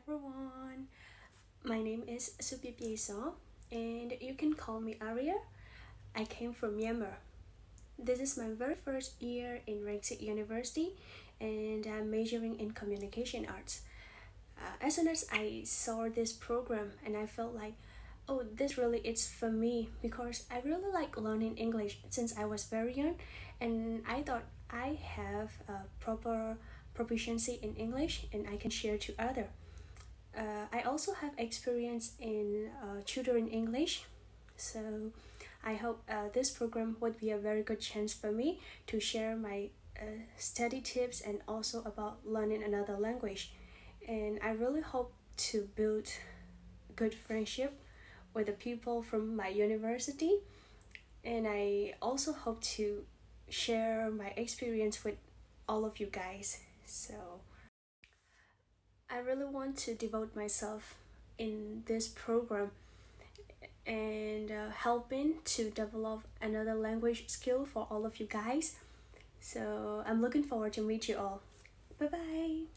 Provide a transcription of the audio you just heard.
everyone. My name is Supipiso and you can call me Aria. I came from Myanmar. This is my very first year in Rangsit University and I'm majoring in communication arts. As soon as I saw this program and I felt like, oh, this really is for me because I really like learning English since I was very young and I thought I have a proper proficiency in English and I can share to other. I also have experience in tutoring English, so I hope this program would be a very good chance for me to share my study tips and also about learning another language. And I really hope to build good friendship with the people from my university. And I also hope to share my experience with all of you guys. So I really want to devote myself in this program and helping to develop another language skill for all of you guys. So I'm looking forward to meet you all. Bye bye.